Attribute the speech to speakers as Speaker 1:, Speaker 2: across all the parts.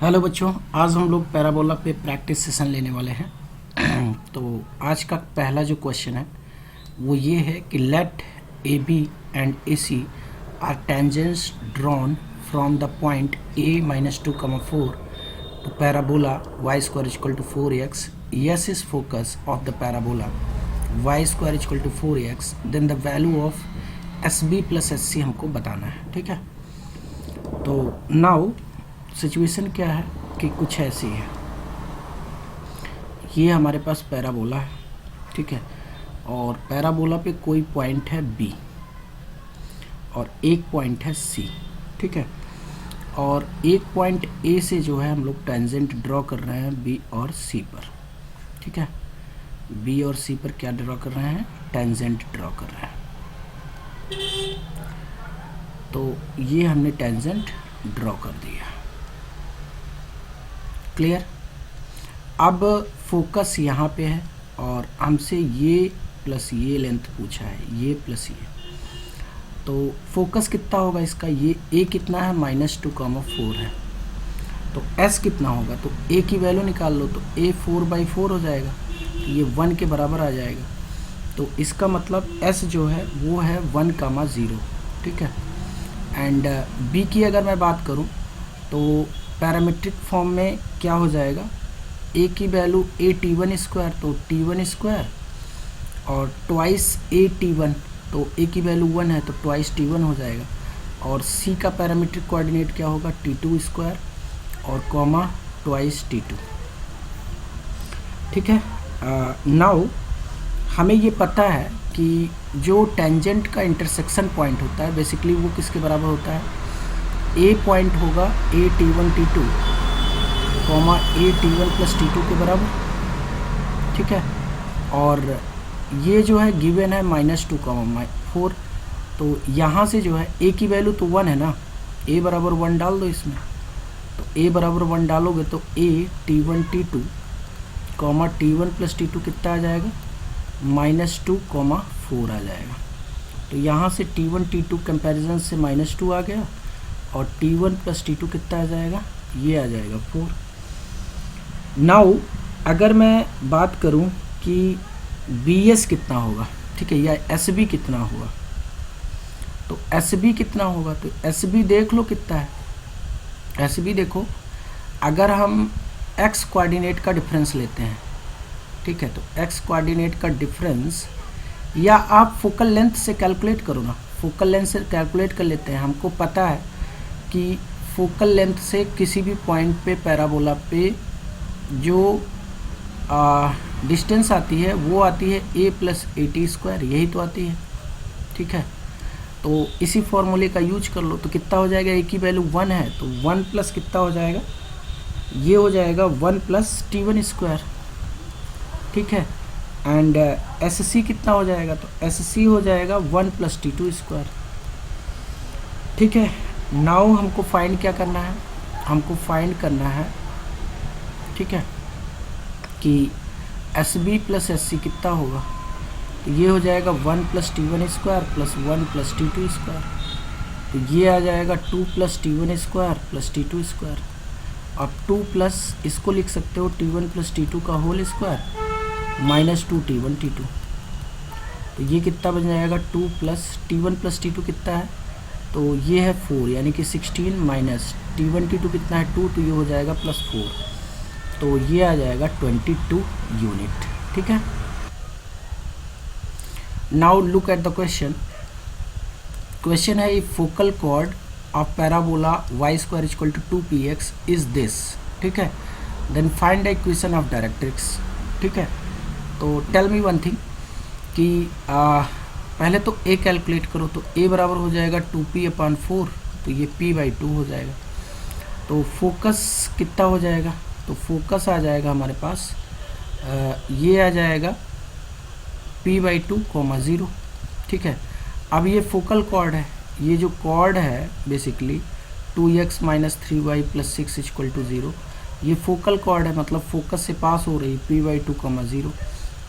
Speaker 1: Hello बच्चों, आज हम लोग पैराबोला पे प्रैक्टिस सेशन लेने वाले हैं। तो आज का पहला जो क्वेश्चन है वो ये है कि let A B and A C are tangents drawn from the point A minus 2,4 to parabola y square is equal to 4x. S is focus of the parabola y square is equal to 4x. Then the value of SB plus SC हमको बताना है। ठीक है, तो now situation क्या है कि कुछ ऐसी है। ये हमारे पास पैराबोला है, ठीक है, और पैराबोला पे कोई पॉइंट है बी और एक पॉइंट है सी, ठीक है, और एक पॉइंट ए से जो है हम लोग टेंजेंट ड्रॉ कर रहे हैं बी और सी पर। ठीक है, बी और सी पर क्या ड्रॉ कर रहे हैं? टेंजेंट ड्रॉ कर रहे हैं। तो ये हमने टेंजेंट ड्रॉ कर दिया। क्लियर? अब फोकस यहाँ पे है और हमसे ये प्लस ये लेंथ पूछा है, ये प्लस ये। तो फोकस कितना होगा इसका? ये ए कितना है? -2,4 है। तो एस कितना होगा? तो ए की वैल्यू निकाल लो, तो ए 4/4 हो जाएगा, तो ये 1 के बराबर आ जाएगा। तो इसका मतलब एस जो है वो है 1,0, ठीक है। एंड बी की अगर मैं बात करूँ तो पैरामीट्रिक फॉर्म में क्या हो जाएगा? ए की वैल्यू A_T1², तो T1² और ट्वाइस A_T1, तो ए की वैल्यू 1 है तो ट्वाइस T1 हो जाएगा। और सी का पैरामीट्रिक कोऑर्डिनेट क्या होगा? T2² और कॉमा ट्वाइस T2। ठीक है। नाउ हमें ये पता है कि जो टेंजेंट का इंटरसेक्शन पॉइंट होता है बेसिकली वो किसके बराबर होता है? ए पॉइंट होगा A_T1 T2 comma A_T1 plus T2 के बराबर, ठीक है। और ये जो है गिवन है -2,4, तो यहाँ से जो है ए की वैल्यू तो 1 है ना, ए बराबर 1 डाल दो इसमें। तो ए बराबर 1 डालोगे तो A_T1 T2 comma T1 plus T2 कितना आ जाएगा? -2,4 आ जाएगा। तो यहाँ से T1 T2 कंपैरिजन से -2 आ गया और T1 प्लस T2 कितना आ जाएगा? ये आ जाएगा 4। नाउ अगर मैं बात करूँ कि BS कितना होगा, ठीक है, या SB कितना होगा, तो SB कितना होगा? तो SB देख लो कितना है। SB देखो, अगर हम x कोऑर्डिनेट का डिफरेंस लेते हैं, ठीक है, तो x कोऑर्डिनेट का डिफरेंस, या आप फोकल लेंथ से कैलकुलेट करो ना, फोकल लेंथ से कैलकुलेट कर लेते हैं। हमको पता है कि फोकल लेंथ से किसी भी पॉइंट पे पैराबोला पे जो डिस्टेंस आती है वो आती है a + AT², यही तो आती है, ठीक है। तो इसी फॉर्मूले का यूज कर लो, तो कितना हो जाएगा? a की वैल्यू 1 है तो 1 प्लस कितना हो जाएगा? ये हो जाएगा 1 + T1², ठीक है। एंड SC कितना हो जाएगा? तो SC हो जाएगा 1 + T2², ठीक है। नाउ हमको फाइंड क्या करना है? हमको फाइंड करना है, ठीक है, कि SB + SC कितना होगा? तो ये हो जाएगा 1 + T1² + 1 + T2², तो ये आ जाएगा 2 + T1² + T2²। अब 2 प्लस इसको लिख सकते हो T1 + T2 का होल स्क्वायर -2 T1 T2, तो ये कितना बन जाएगा? 2 + T1 + T2 कितना है? तो ये है 4, यानी कि 16 माइनस T1 T2 कितना है? 2, तो ये हो जाएगा +4, तो ये आ जाएगा 22 यूनिट, ठीक है। Now look at the question. Question है if focal chord of parabola y² = 2px is this, ठीक है, then find the equation of directrix, ठीक है। तो टेल मी वन थिंग कि पहले तो a कैलकुलेट करो, तो a बराबर हो जाएगा 2p/4, तो ये p/2 हो जाएगा। तो फोकस कितना हो जाएगा? तो फोकस आ जाएगा हमारे पास, ये आ जाएगा p/2, 0, ठीक है। अब ये फोकल कॉर्ड है, ये जो कॉर्ड है बेसिकली 2x - 3y + 6 = 0, ये फोकल कॉर्ड है, मतलब फोकस से पास हो रही p/2, 0,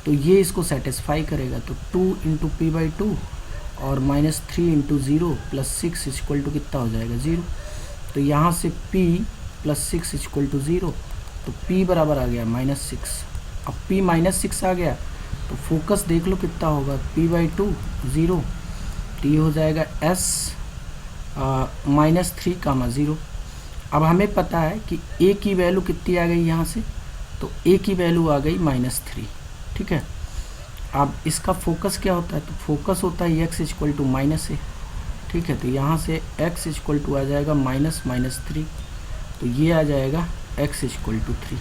Speaker 1: तो ये इसको सेटिस्फाई करेगा। तो 2 × p/2 और -3 × 0 + 6 = कितना हो जाएगा? 0। तो यहाँ से p प्लस 6 इक्वल टू 0, तो p बराबर आ गया -6। अब p -6 आ गया तो फोकस देख लो कितना होगा, p/2 0, तो ये हो जाएगा s -3, 0। अब हमें पता है कि a की वैल्यू कितनी आ गई यहाँ से, तो a की वैल्यू आ गई -3, ठीक है। अब इसका फोकस क्या होता है, तो फोकस होता है x इक्वल टू -a, ठीक है। तो यहाँ से x इक्वल टू आ जाएगा -3, तो ये आ जाएगा x इक्वल टू 3,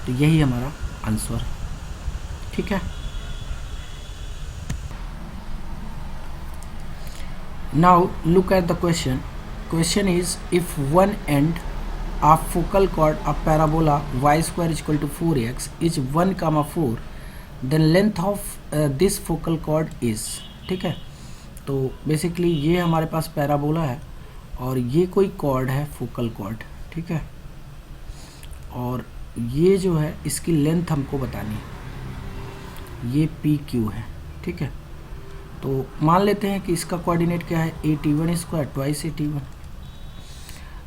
Speaker 1: तो यही हमारा आंसर है, ठीक है। Now look at the question. Question is if one end of focal chord of parabola y² equal to 4x is 1,4, then length of this focal chord is, ठीक है। तो basically ये हमारे पास पैराबोला है और ये कोई कॉर्ड है, फोकल कॉर्ड, ठीक है। और ये जो है इसकी लेंथ हमको बतानी है, ये PQ है, ठीक है। तो मान लेते हैं कि इसका कोऑर्डिनेट क्या है, AT1² ट्वाइस AT1।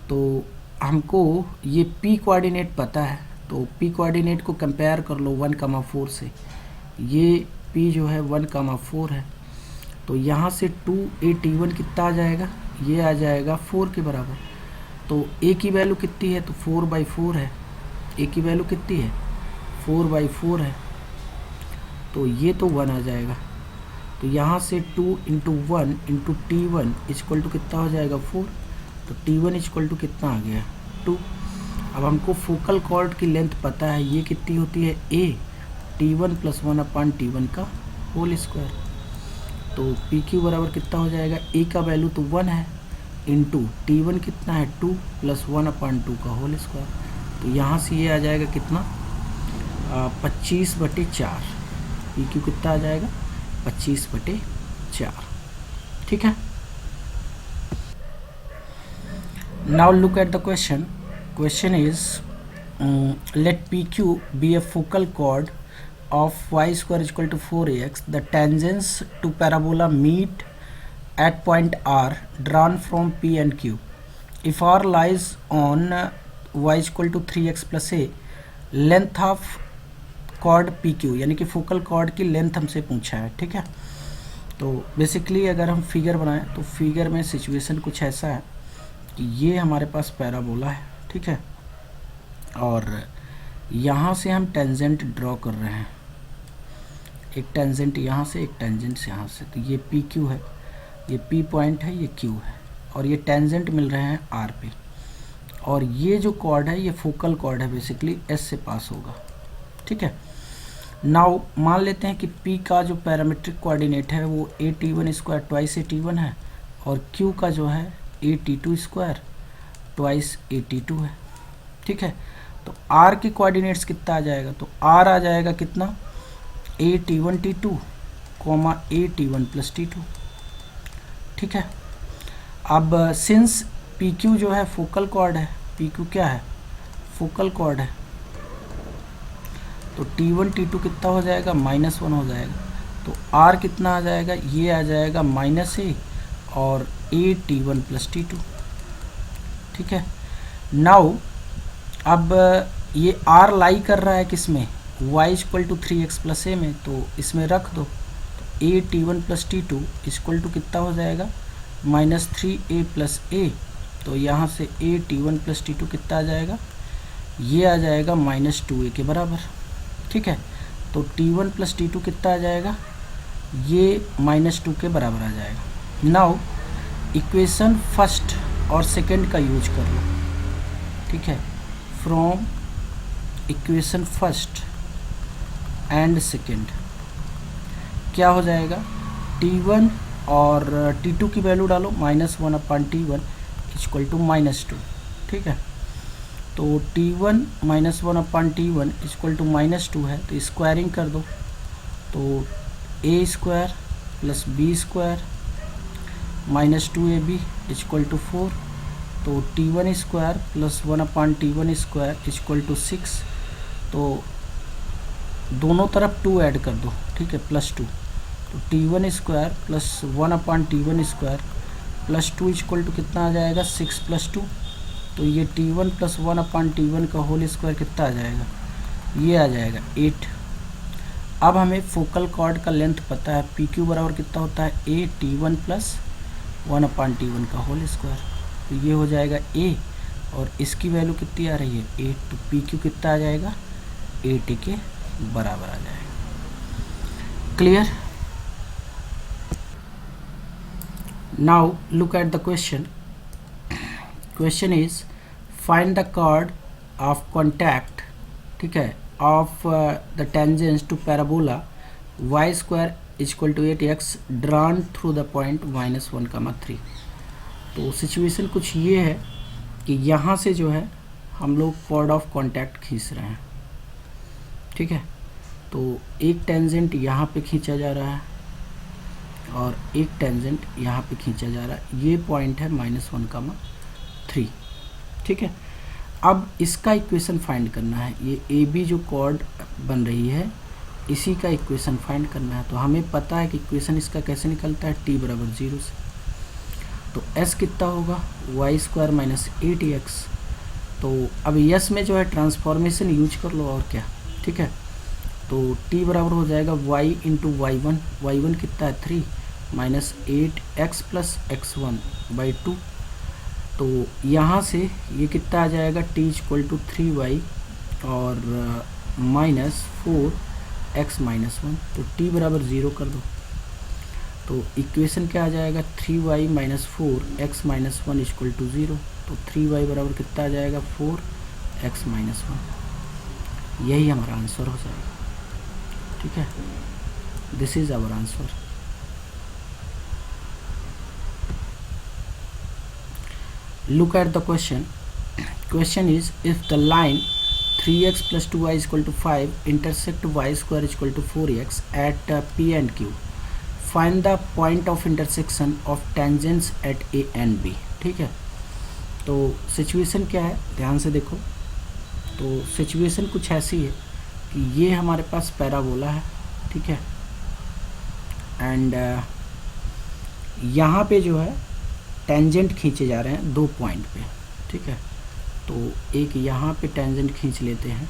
Speaker 1: तो हमको ये P कोऑर्डिनेट पता है, तो P कोऑर्डिनेट को कंपेयर कर लो 1,4 से। ये P जो है 1,4 है, तो यहाँ से 2AT1 कितना आ जाएगा, ये आ जाएगा 4 के बराबर। तो A की वैल्यू कितनी है, तो 4/4 है। A की वैल्यू कितनी है, 4/4 है, तो ये तो 1 आ जाएगा। तो यहाँ से 2 × 1 × T1 इक्वल टू कितना हो जाएगा, 4। तो T1 इक्वल टू कितना आ गया, 2। अब हमको फोकल कॉर्ड की लेंथ पता है, ये कितनी होती है, A T1 + 1/T1 का होल स्क्वायर। तो PQ बराबर कितना हो जाएगा, A का वैल्यू तो 1 है, इंटू T1 कितना है, 2 + 1/2 का होल स्क्वायर। तो यहाँ से ये आ जाएगा कितना, 25/4। PQ कितना आ जाएगा, 25/4, ठीक है। Now look at the question. Question is let PQ be a focal chord of y² equal to 4ax. The tangents to parabola meet at point R drawn from P and Q. If R lies on y equal to 3x plus a, length of chord PQ, यानी कि focal cord की length हमसे पूछा है, ठीक है। तो basically अगर हम फिगर बनाएं तो फिगर में सिचुएशन कुछ ऐसा है कि ये हमारे पास पैराबोला है, ठीक है, और यहाँ से हम टेंजेंट ड्रॉ कर रहे हैं, एक टेंजेंट यहाँ से, एक टेंजेंट यहाँ से। तो ये PQ है, ये P पॉइंट है, ये Q है, और ये टेंजेंट मिल रहे हैं R पे। और ये जो कॉर्ड है ये फोकल कॉर्ड है, बेसिकली S से पास होगा, ठीक है। नाउ मान लेते हैं कि P का जो पैरामीट्रिक कोऑर्डिनेट है वो AT1² ट्वाइस AT1 है, और Q का जो है AT2² ट्वाइस AT2 है, ठीक है। तो R के कोऑर्डिनेट्स कितना आ जाएगा, तो R आ जाएगा कितना, AT1 T2, AT1 + T2, ठीक है। अब सिंस PQ जो है फोकल कॉर्ड है, PQ क्या है, फोकल कॉर्ड है, तो T1 T2 कितना हो जाएगा, -1 हो जाएगा। तो R कितना आ जाएगा, ये आ जाएगा -a और AT1 + T2, ठीक है। नाउ अब ये R लाई कर रहा है किस में, y equal to 3x + a में, तो इसमें रख दो। तो AT1 + T2 इक्वल टू कितना हो जाएगा, -3a + a। तो यहाँ से AT1 + T2 कितना आ जाएगा, ये आ जाएगा -2a के बराबर, ठीक है। तो T1 + T2 कितना आ जाएगा, ये -2 के बराबर आ जाएगा। नाउ इक्वेशन फर्स्ट और सेकंड का यूज कर लो, ठीक है। From equation first and second क्या हो जाएगा, T1 और T2 की वैल्यू डालो, -1/T1 इक्वल टू -2, ठीक है। तो T1 -1/T1 इक्वल टू -2 है, तो स्क्वायरिंग कर दो। तो a² + b² -2ab equal to 4। तो T1² + 1/T1² इक्वल टू 6। तो दोनों तरफ 2 ऐड कर दो, ठीक है, +2। तो T1² + 1/T1² +2 इक्वल टू कितना आ जाएगा, 6 + 2, तो ये T1 प्लस 1/T1 का होल स्क्वायर कितना आ जाएगा, ये आ जाएगा 8। अब हमें फोकल कॉर्ड का लेंथ पता है, PQ बराबर कितना होता है, AT1 प्लस 1/T1 का होल स्क्वायर। तो ये हो जाएगा A और इसकी वैल्यू कितनी आ रही है 8, तो PQ कितना आ जाएगा 8 के बराबर आ जाएगा। Clear? Now look at the question. Question is find the chord of contact, ठीक है, of the tangents to parabola y square equal to 8x drawn through the point -1, 3। तो सिचुएशन कुछ ये है कि यहाँ से जो है हम लोग कॉर्ड ऑफ कॉन्टैक्ट खींच रहे हैं, ठीक है। तो एक टेंजेंट यहाँ पे खींचा जा रहा है और एक टेंजेंट यहाँ पे खींचा जा रहा है, ये पॉइंट है -1, 3, ठीक है। अब इसका इक्वेशन फाइंड करना है, ये ए बी जो कॉर्ड बन रही है इसी का इक्वेशन फाइंड करना है। तो हमें पता है कि इक्वेशन इसका कैसे निकलता है, t बराबर 0 से। तो s कितना होगा y स्क्वायर माइनस 8x। तो अब यस में जो है ट्रांसफॉर्मेशन यूज कर लो और क्या, ठीक है। तो t बराबर हो जाएगा y इंटू y1 कितना है 3 माइनस 8x प्लस x1/2। तो यहाँ से ये कितना आ जाएगा t इक्वल टू 3y और माइनस 4x माइनस 1। तो t बराबर 0 कर दो, तो इक्वेशन क्या आ जाएगा 3y minus 4x minus 1 equal to 0। तो 3y बराबर कितना आ जाएगा 4x माइनस 1। यही हमारा आंसर हो जाएगा, ठीक है। This is our answer. Look at the question. Question is, if the line 3x plus 2y is equal to 5 intersect y square is equal to 4x at P and Q, find the point of intersection of tangents at A and B, ठीक है। तो situation क्या है, ध्यान से देखो। तो situation कुछ ऐसी है कि ये हमारे पास पैराबोला है, ठीक है, एंड यहाँ पे जो है टेंजेंट खींचे जा रहे हैं 2 पॉइंट पे, ठीक है। तो एक यहाँ पे टेंजेंट खींच लेते हैं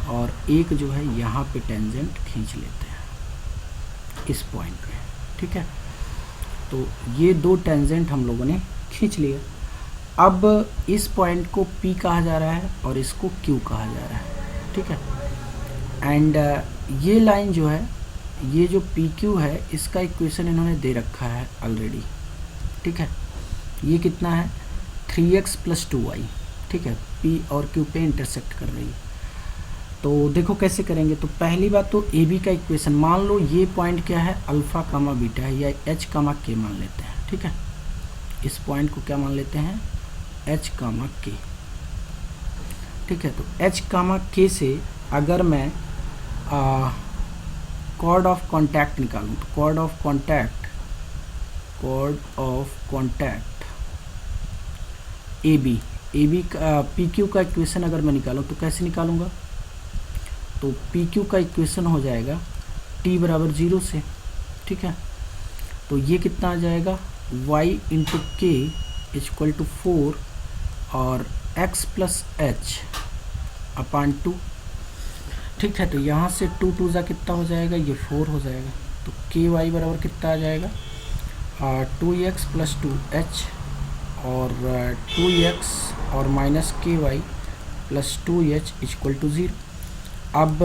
Speaker 1: और एक जो है यहाँ पे टेंजेंट खींच लेते हैं इस पॉइंट पे, ठीक है। तो ये 2 टेंजेंट हम लोगों ने खींच लिया। अब इस पॉइंट को P कहा जा रहा है और इसको Q कहा जा रहा है, ठीक है। एंड ये लाइन जो है, ये जो PQ है, इसका इक्वेशन इन्होंने दे रखा है ऑलरेडी, ठीक है। ये कितना है 3x प्लस 2y, ठीक है, P और Q पे इंटरसेक्ट कर रही है। तो देखो कैसे करेंगे। तो पहली बात तो ए बी का इक्वेशन, मान लो ये पॉइंट क्या है अल्फ़ा कामा बीटा है या h कामा k मान लेते हैं, ठीक है। इस पॉइंट को क्या मान लेते हैं h कामा k, ठीक है। तो h कामा k से अगर मैं कॉर्ड ऑफ कॉन्टैक्ट निकालूँ तो chord of contact A B का पी क्यू का इक्वेशन अगर मैं निकालूँ तो कैसे निकालूँगा। तो पी क्यू का इक्वेशन हो जाएगा t बराबर 0 से, ठीक है। तो ये कितना आ जाएगा y इंटू के इक्वल टू 4 और x प्लस एच अपान 2, ठीक है। तो यहाँ से 2 2 जा कितना हो जाएगा, ये 4 हो जाएगा। तो के वाई बराबर कितना आ जाएगा 2x प्लस 2h और 2x और माइनस के Y plus 2h equal to 0। अब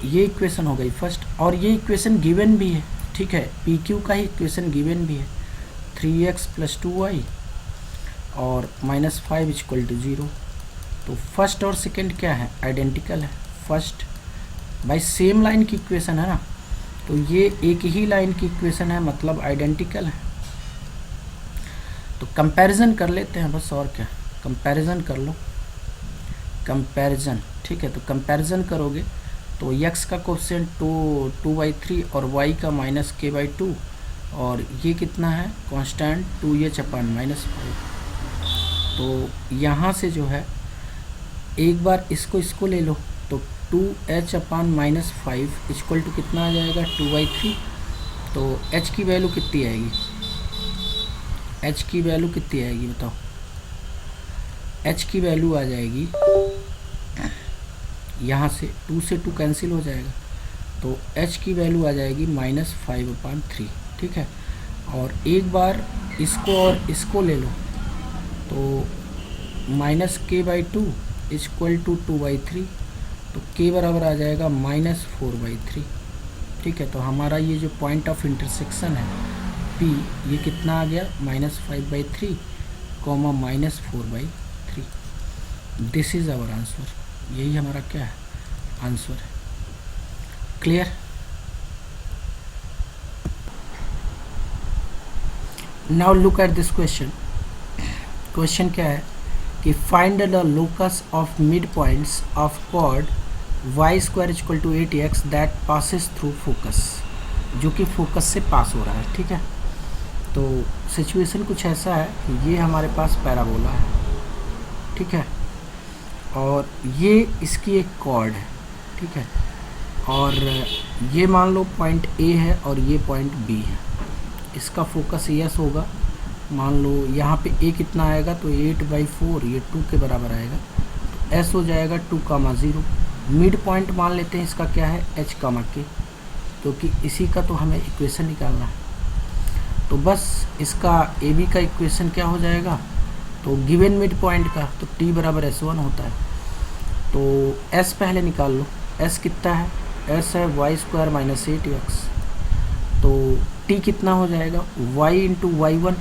Speaker 1: ये इक्वेशन हो गई फर्स्ट, और ये इक्वेशन गिवन भी है, ठीक है। पी क्यू का ही इक्वेशन गिवन भी है 3x प्लस 2y और माइनस 5 इक्वल टू 0। तो फर्स्ट और सेकंड क्या है, आइडेंटिकल है। फर्स्ट भाई सेम लाइन की इक्वेशन है ना, तो ये एक ही लाइन की इक्वेशन है, मतलब आइडेंटिकल है। तो कंपैरिजन कर लेते हैं बस, और क्या, कंपैरिजन कर लो, कंपैरिजन, ठीक है। तो कंपैरिजन करोगे तो x का कोफिशिएंट 2/3 और y का माइनस k/2 और ये कितना है कांस्टेंट 2h अपान -5। तो यहाँ से जो है एक बार इसको ले लो, तो 2h अपान -5 इक्वल टू कितना आ जाएगा 2/3। तो h की वैल्यू कितनी आएगी, h की वैल्यू कितनी आएगी बताओ। एच की वैल्यू आ जाएगी, यहाँ से 2 से 2 कैंसिल हो जाएगा, तो एच की वैल्यू आ जाएगी -5/3। ठीक है, और एक बार इसको और इसको ले लो तो -k/2 = 2/3, तो k बराबर आ जाएगा -4/3। ठीक है, तो हमारा ये जो पॉइंट ऑफ इंटरसेक्शन है P, ये कितना आ गया -5/3, -4/3। दिस इज़ आवर आंसर, यही हमारा क्या है, आंसर है। Clear? Now look at this question. Question क्या है कि find the locus of mid points of chord y² = 8x that passes through focus, जो कि फोकस से पास हो रहा है। ठीक है, तो सिचुएशन कुछ ऐसा है कि ये हमारे पास पैराबोला है। ठीक है, और ये इसकी एक कॉर्ड है। ठीक है, और ये मान लो पॉइंट A है और ये पॉइंट B है। इसका फोकस यस होगा। मान लो यहाँ पे A कितना आएगा, तो 8/4, ये 2 के बराबर आएगा, तो S हो जाएगा 2, 0। मिड पॉइंट मान लेते हैं इसका क्या है, H, K, क्योंकि इसी का तो हमें इक्वेशन निकालना है। तो बस इसका AB का इक्वेशन क्या हो जाएगा, तो गिवन मिड पॉइंट का तो T = S1 होता है। तो S पहले निकाल लो, S कितना है, S है y² - 8x, तो T कितना हो जाएगा, y × y1।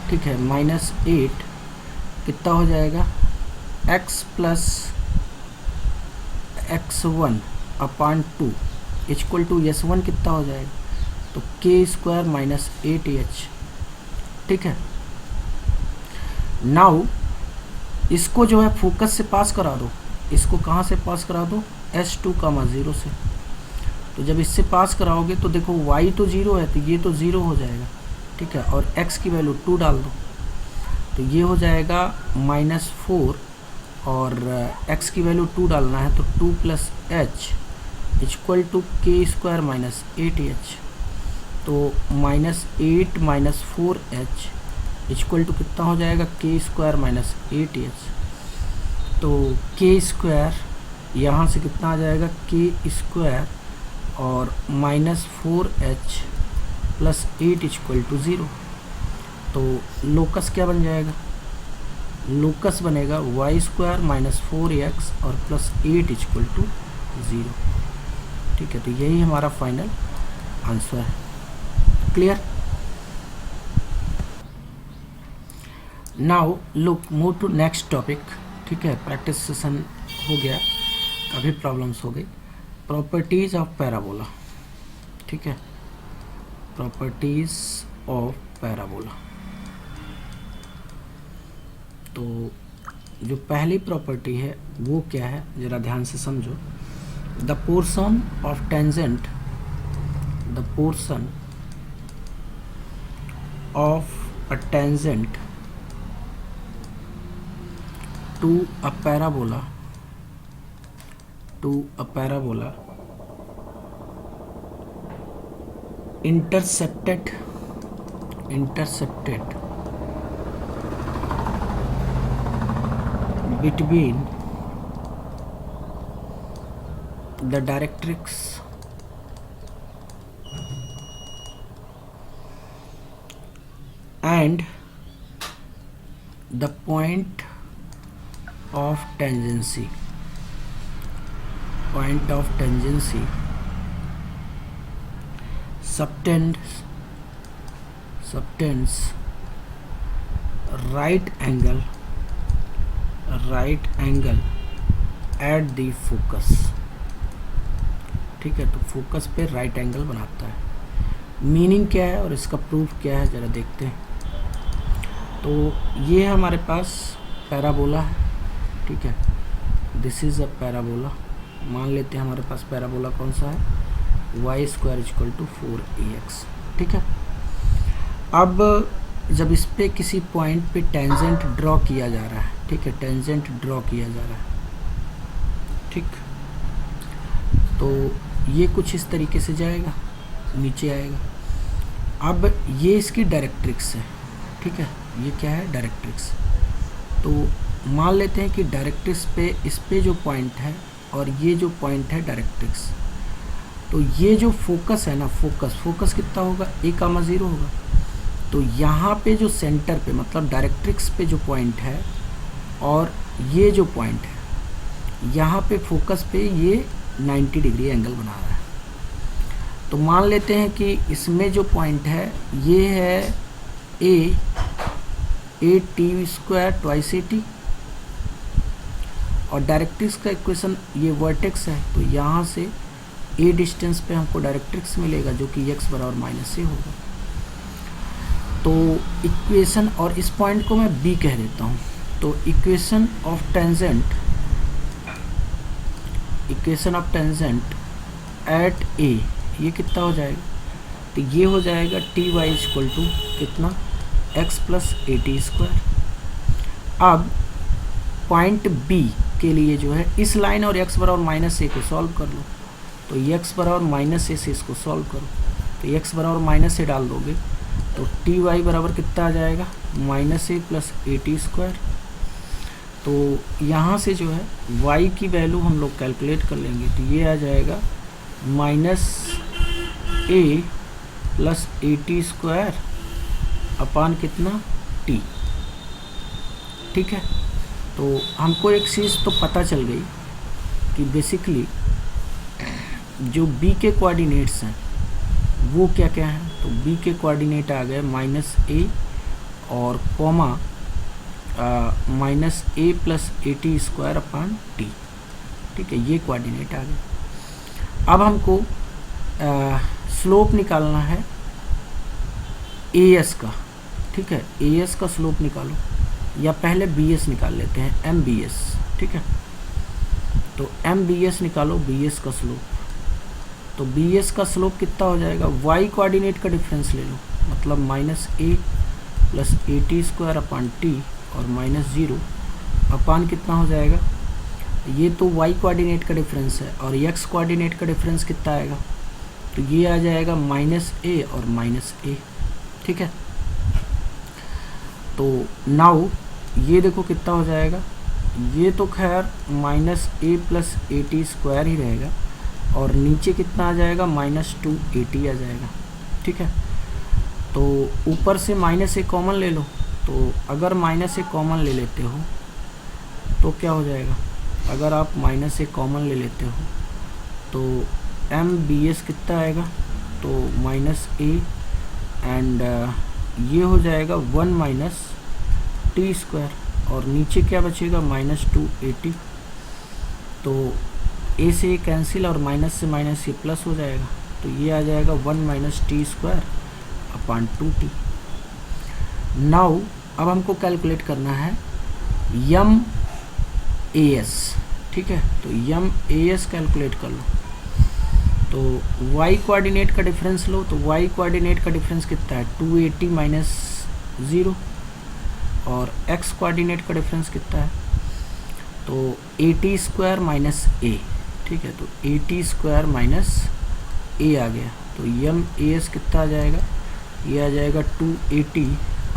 Speaker 1: ठीक है, -8 कितना हो जाएगा, x + x1/2 = S1 कितना हो जाएगा, तो k² - 8h। ठीक है, नाउ इसको जो है फोकस से पास करा दो। इसको कहाँ से पास करा दो, S2, 0 से। तो जब इससे पास कराओगे तो देखो y तो 0 है, तो ये तो 0 हो जाएगा। ठीक है, और x की वैल्यू 2 डाल दो, तो ये हो जाएगा -4, और x की वैल्यू 2 डालना है, तो 2 + h = k² - 8h, तो -8 - 4h = कितना हो जाएगा, k² - 8h। तो k² यहाँ से कितना आ जाएगा, k² और -4h + 8 = 0। तो लोकस क्या बन जाएगा, लोकस बनेगा y² - 4x और +8 = 0। ठीक है, तो यही हमारा फाइनल आंसर है। Clear? Now look move to next topic. ठीक है, प्रैक्टिस सेशन हो गया, काफ़ी प्रॉब्लम्स हो गई। Properties of parabola. ठीक है, प्रॉपर्टीज़ ऑफ पैराबोला। तो जो पहली प्रॉपर्टी है वो क्या है, ज़रा ध्यान से समझो। The portion of tangent, the portion of a tangent to a parabola, intercepted between the directrix and the point of tangency, subtends right angle at the focus। ठीक है, तो फोकस पे राइट एंगल बनाता है। मीनिंग क्या है और इसका प्रूफ क्या है, ज़रा देखते हैं। तो ये हमारे पास पैराबोला है। ठीक है, दिस इज़ अ पैराबोला। मान लेते हैं हमारे पास पैराबोला कौन सा है, y² = 4ax। ठीक है, अब जब इस पे किसी पॉइंट पे टेंजेंट ड्रॉ किया जा रहा है, ठीक है, टेंजेंट ड्रॉ किया जा रहा है, ठीक, तो ये कुछ इस तरीके से जाएगा, नीचे आएगा। अब ये इसकी डायरेक्ट्रिक्स है। ठीक है, ये क्या है, डायरेक्ट्रिक्स। तो मान लेते हैं कि डायरेक्ट्रिक्स पे इस पे जो पॉइंट है और ये जो पॉइंट है डायरेक्ट्रिक्स, तो ये जो फोकस है ना, फोकस कितना होगा, a,0 होगा। तो यहाँ पे जो सेंटर पे मतलब डायरेक्ट्रिक्स पे जो पॉइंट है और ये जो पॉइंट है, यहाँ पे फोकस पे ये 90 डिग्री एंगल बना रहा है। तो मान लेते हैं कि इसमें जो पॉइंट है ये है a t square twice A T, और डायरेक्ट्रिक्स का इक्वेशन ये वर्टेक्स है, तो यहाँ से a डिस्टेंस पे हमको डायरेक्ट्रिक्स मिलेगा जो कि x बराबर माइनस a होगा। तो इक्वेशन, और इस पॉइंट को मैं b कह देता हूँ, तो equation of tangent at a ये कितना हो जाएगा, तो ये हो जाएगा टी वाई इक्वल टू कितना, x plus a t square. अब पॉइंट b के लिए जो है इस लाइन और x बराबर माइनस ए को सॉल्व कर लो, तो x बराबर माइनस ए से इसको सॉल्व करो, तो x बराबर माइनस ए डाल दोगे तो टी वाई बराबर कितना आ जाएगा, minus a plus a t square. तो यहाँ से जो है y की वैल्यू हम लोग कैलकुलेट कर लेंगे, तो ये आ जाएगा minus a plus a t square upon कितना, t। ठीक है, तो हमको एक चीज़ तो पता चल गई कि बेसिकली जो b के कोऑर्डिनेट्स हैं वो क्या क्या हैं। तो b के कोऑर्डिनेट आ गए माइनस ए और comma minus a plus a t square upon T. ठीक है, ये कोऑर्डिनेट आ गए। अब हमको स्लोप निकालना है ए एस का। ठीक है, ए एस का स्लोप निकालो, या पहले बी एस निकाल लेते हैं, एम बी एस। ठीक है, तो एम बी एस निकालो, बी एस का स्लोप। तो बी एस का स्लोप कितना हो जाएगा, वाई कोऑर्डिनेट का डिफरेंस ले लो, मतलब minus a plus a t square upon T और माइनस 0 अपान कितना हो जाएगा, ये तो वाई कोऑर्डिनेट का डिफरेंस है, और एक्स कोऑर्डिनेट का डिफरेंस कितना आएगा, तो ये आ जाएगा माइनस ए और माइनस ए। ठीक है, तो नाउ ये देखो कितना हो जाएगा, ये तो खैर minus a plus a t square ही रहेगा, और नीचे कितना आ जाएगा, माइनस 2 ए टी आ जाएगा। ठीक है, तो ऊपर से माइनस ए कॉमन ले लो, तो अगर माइनस ए कॉमन ले लेते हो तो क्या हो जाएगा, अगर आप माइनस ए कॉमन ले लेते हो तो एम बी एस कितना आएगा, तो माइनस ए एंड ये हो जाएगा 1 माइनस टी स्क्वायर, और नीचे क्या बचेगा, माइनस 2 ए टी। तो ए से कैंसिल और माइनस से माइनस ये प्लस हो जाएगा, तो ये आ जाएगा 1 minus T square upon 2t। Now अब हमको कैलकुलेट करना है यम ए एस। ठीक है, तो यम ए एस कैलकुलेट कर लो, तो y कोऑर्डिनेट का डिफरेंस लो, तो y कोऑर्डिनेट का डिफरेंस कितना है, 280 माइनस 0, और x कोऑर्डिनेट का डिफरेंस कितना है, तो ए टी स्क्वायर माइनस ए। ठीक है, तो ए टी स्क्वायर माइनस ए आ गया, तो यम ए एस कितना आ जाएगा, ये आ जाएगा 280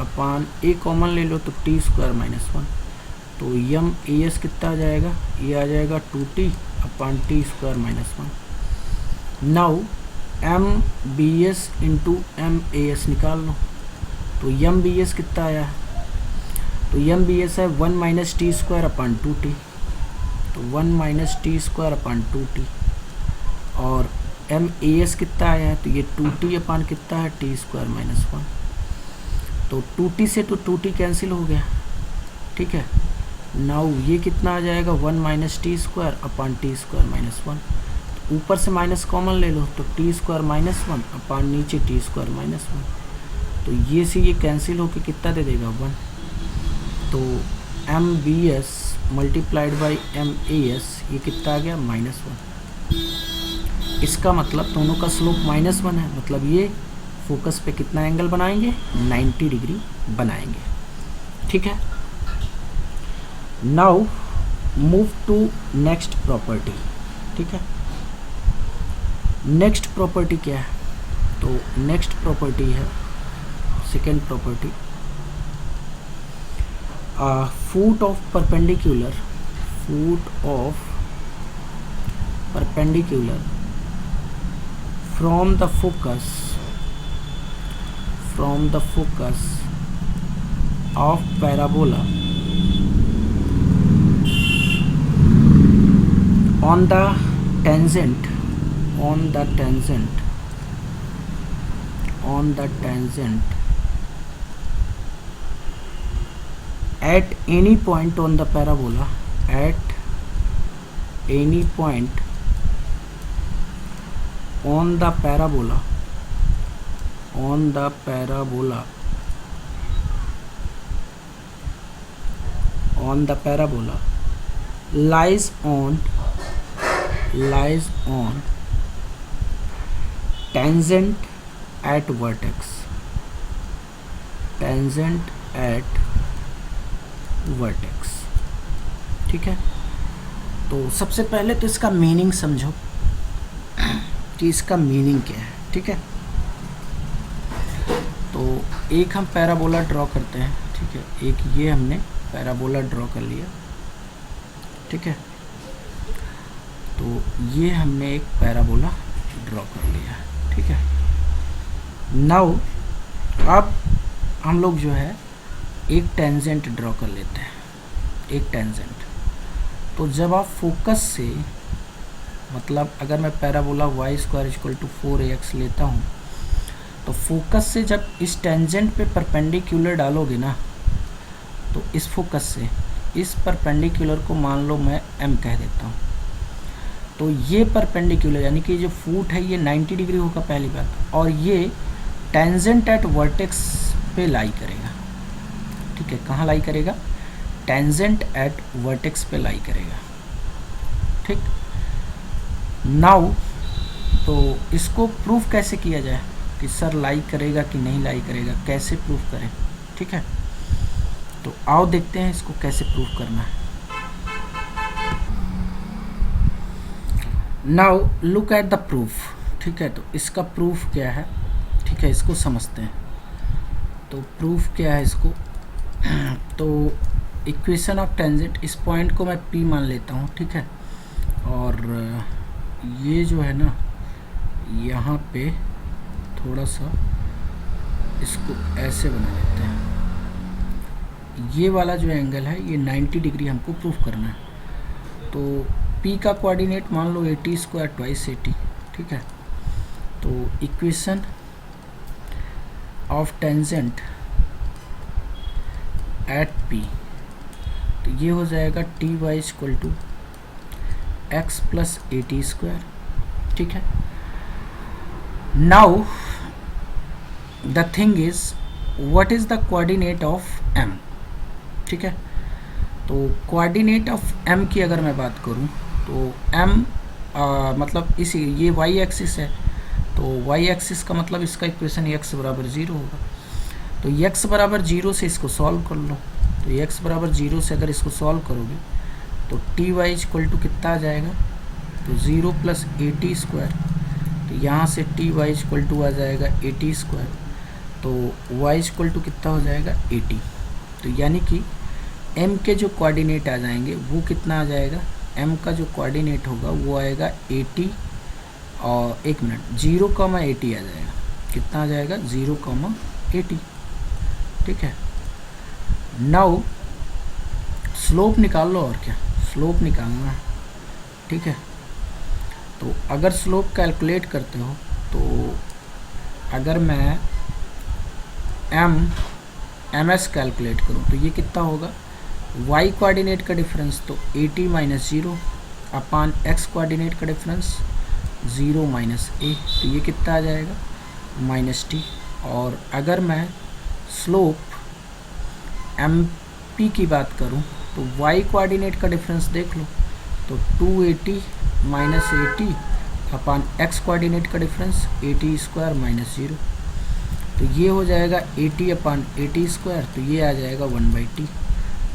Speaker 1: अपान ए कॉमन ले लो तो टी स्क्वायर माइनस 1, तो यम ए एस कितना आ जाएगा, ये आ जाएगा 2t upon T square minus 1। Now M B S into M A S निकाल लो, तो यम बी एस कितना आया, तो यम बी एस है 1 minus T square upon 2t, तो 1 minus T square upon 2t, और एम ए एस कितना आया है, तो ये 2t अपान कितना है, टी स्क्वायर माइनस 1, तो 2t से तो 2t कैंसिल हो गया। ठीक है, नाउ ये कितना आ जाएगा, 1 minus T square upon T square minus 1, तो ऊपर से माइनस कॉमन ले लो, तो टी स्क्वायर माइनस 1 अपान नीचे टी स्क्वायर माइनस 1, तो ये से ये कैंसिल होकर कितना दे देगा, 1। तो M B S multiplied by M A S ये कितना आ गया, माइनस 1। इसका मतलब दोनों का स्लोप माइनस 1 है, मतलब ये फोकस पे कितना एंगल बनाएंगे, 90 डिग्री बनाएंगे। ठीक है, now move to next property. ठीक है, नेक्स्ट प्रॉपर्टी क्या है, तो नेक्स्ट प्रॉपर्टी है second property, foot of perpendicular from the focus of parabola on the tangent at any point on the parabola lies on tangent at vertex, ठीक है। तो सबसे पहले तो इसका मीनिंग समझो कि इसका मीनिंग क्या है, ठीक है। तो एक हम पैराबोला ड्रॉ करते हैं, ठीक है। एक ये हमने पैराबोला ड्रॉ कर लिया, ठीक है। तो ये हमने एक पैराबोला ड्रॉ कर लिया, ठीक है। नाउ अब हम लोग जो है एक टेंजेंट ड्रॉ कर लेते हैं, एक टेंजेंट। तो जब आप फोकस से, मतलब अगर मैं पैराबोला y² = 4ax लेता हूँ, तो फोकस से जब इस टेंजेंट पे परपेंडिकुलर डालोगे ना, तो इस फोकस से इस परपेंडिकुलर को मान लो मैं m कह देता हूँ। तो ये परपेंडिकुलर यानी कि जो फूट है ये 90 डिग्री होगा पहली बात, और ये टेंजेंट एट वर्टेक्स पे लाई करेगा, ठीक है। कहाँ लाई करेगा? टेंजेंट एट वर्टेक्स पे लाई करेगा, ठीक। नाउ तो इसको प्रूफ कैसे किया जाए कि सर लाई करेगा कि नहीं लाई करेगा, कैसे प्रूफ करें, ठीक है। तो आओ देखते हैं इसको कैसे प्रूफ करना है। Now look at the proof, ठीक है। तो इसका प्रूफ क्या है, ठीक है, इसको समझते हैं। तो प्रूफ क्या है इसको, तो इक्वेशन ऑफ टेंजेंट, इस पॉइंट को मैं P मान लेता हूँ, ठीक है। और ये जो है ना, यहाँ पे थोड़ा सा इसको ऐसे बना लेते हैं। ये वाला जो एंगल है ये 90 डिग्री हमको प्रूफ करना है। तो P का कोऑर्डिनेट मान लो 80² = 80, ठीक है। तो equation of tangent at P, तो ये हो जाएगा ty = x + 80², ठीक है। Now the thing is what is the coordinate of m, ठीक है। तो कोऑर्डिनेट ऑफ m की अगर मैं बात करूं तो m मतलब इसी ये y एक्सिस है, तो y एक्सिस का मतलब इसका इक्वेशन x = 0 होगा। तो x = 0 से इसको सॉल्व कर लो। तो x = 0 से अगर इसको सॉल्व करोगे तो ty = कितना आ जाएगा, तो 0 + 80²। तो यहाँ से ty = आ जाएगा 80², तो y = कितना हो जाएगा 80। तो यानी कि m के जो कोऑर्डिनेट आ जाएंगे वो कितना आ जाएगा, m का जो कोऑर्डिनेट होगा वो आएगा 80 और 0,80 आ जाएगा। कितना आ जाएगा 0,80, ठीक है। नाउ स्लोप निकाल लो, और क्या स्लोप निकालना है, ठीक है। तो अगर स्लोप कैलकुलेट करते हो तो अगर मैं ms कैलकुलेट करूँ तो ये कितना होगा, y कोऑर्डिनेट का डिफरेंस तो 80 - 0 अपान x कोऑर्डिनेट का डिफरेंस 0 - a, तो ये कितना आ जाएगा -t। और अगर मैं स्लोप mp की बात करूं तो y कोऑर्डिनेट का डिफरेंस देख लो, तो 280 - 80 अपान x कोऑर्डिनेट का डिफरेंस 80² - 0, तो ये हो जाएगा 80 अपान 80², तो ये आ जाएगा 1/t।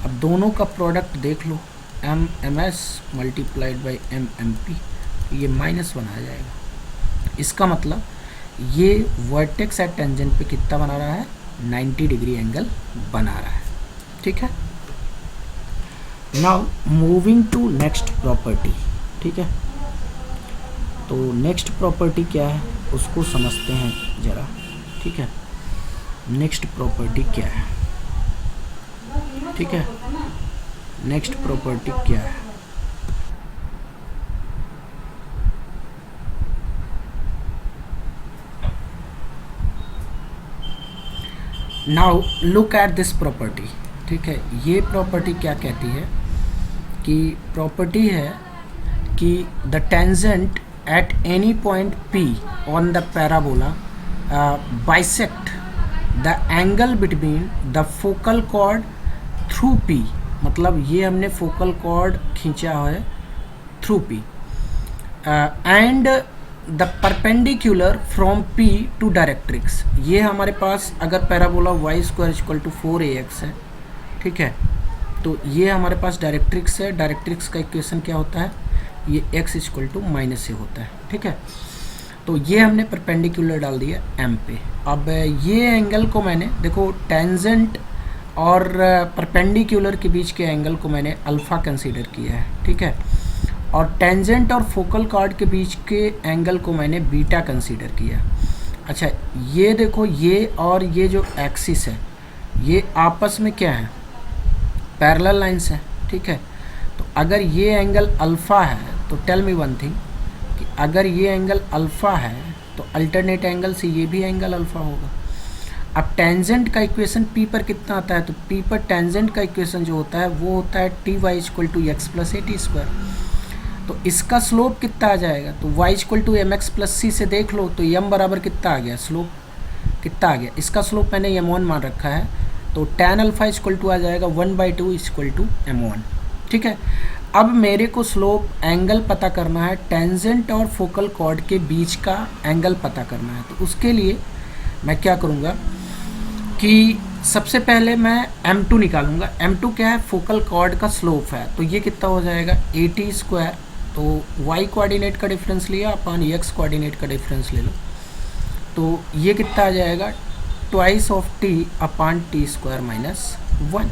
Speaker 1: अब दोनों का प्रोडक्ट देख लो, ms × mmp, तो ये -1 आ जाएगा। इसका मतलब ये वर्टेक्स एट टेंजेंट पे कितना बना रहा है, 90 डिग्री एंगल बना रहा है, ठीक है। Now moving to next property, ठीक है। तो नेक्स्ट प्रॉपर्टी क्या है उसको समझते हैं ज़रा, ठीक है। नेक्स्ट प्रॉपर्टी क्या है, ठीक है, नेक्स्ट प्रॉपर्टी क्या है। Now look at this property, ठीक है। ये प्रॉपर्टी क्या कहती है कि प्रॉपर्टी है कि the tangent at any point P on the parabola bisect the angle between the focal chord through P, मतलब ये हमने फोकल कॉर्ड खींचा है through P and the perpendicular from P to directrix. ये हमारे पास अगर पैराबोला y² = 4ax है, ठीक है, तो ये हमारे पास डायरेक्ट्रिक्स है। डायरेक्ट्रिक्स का इक्वेशन क्या होता है, ये x = -a होता है, ठीक है। तो ये हमने परपेंडिकुलर डाल दिया m पे। अब ये एंगल को मैंने देखो टेंजेंट और परपेंडिकुलर के बीच के एंगल को मैंने अल्फ़ा कंसीडर किया है, ठीक है, और टेंजेंट और फोकल कॉर्ड के बीच के एंगल को मैंने बीटा कंसीडर किया। अच्छा, ये देखो ये और ये जो एक्सिस है ये आपस में क्या है, पैरेलल लाइंस है, ठीक है। तो अगर ये एंगल अल्फ़ा है तो टेल मी वन थिंग कि अगर ये एंगल अल्फ़ा है तो अल्टरनेट एंगल से ये भी एंगल अल्फ़ा होगा। अब टेंजेंट का इक्वेशन P पर कितना आता है, तो P पर टेंजेंट का इक्वेशन जो होता है वो होता है ty = x + at²। तो इसका स्लोप कितना आ जाएगा, तो y = mx + c से देख लो तो m बराबर कितना आ गया, स्लोप कितना आ गया, इसका स्लोप मैंने m1 मान रखा है, तो tan अल्फ़ा आ जाएगा 1/2 = m1, ठीक है। अब मेरे को स्लोप एंगल पता करना है, टेंजेंट और फोकल कॉर्ड के बीच का एंगल पता करना है। तो उसके लिए मैं क्या करूँगा कि सबसे पहले मैं m2 निकालूंगा। m2 क्या है, फोकल कॉर्ड का स्लोप है, तो ये कितना हो जाएगा at²। तो y कोऑर्डिनेट का डिफरेंस लिया अपन x कोऑर्डिनेट का डिफरेंस ले लो, तो ये कितना आ जाएगा twice of t upon t² - 1।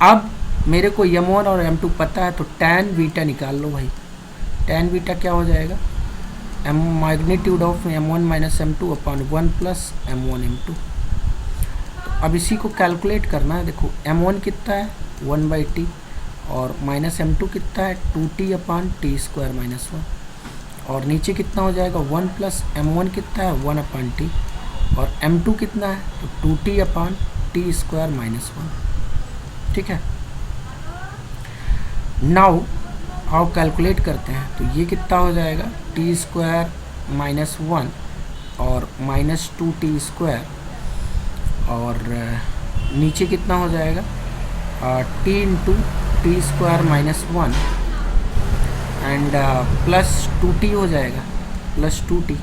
Speaker 1: अब मेरे को m1 और m2 पता है, तो tan बीटा निकाल लो भाई। tan बीटा क्या हो जाएगा, magnitude of m1 - m2 upon 1 + m1 m2। तो अब इसी को कैलकुलेट करना है। देखो m1 कितना है 1/t और -m2 कितना है 2t अपॉन t² - 1, और नीचे कितना हो जाएगा 1 + m1 कितना है 1 अपॉन t, और m2 कितना है तो 2t अपॉन t² - 1, ठीक है। नाउ आओ कैलकुलेट करते हैं, तो ये कितना हो जाएगा t² - 1 और -2t², और नीचे कितना हो जाएगा t × t² - 1 एंड +2t हो जाएगा, +2t,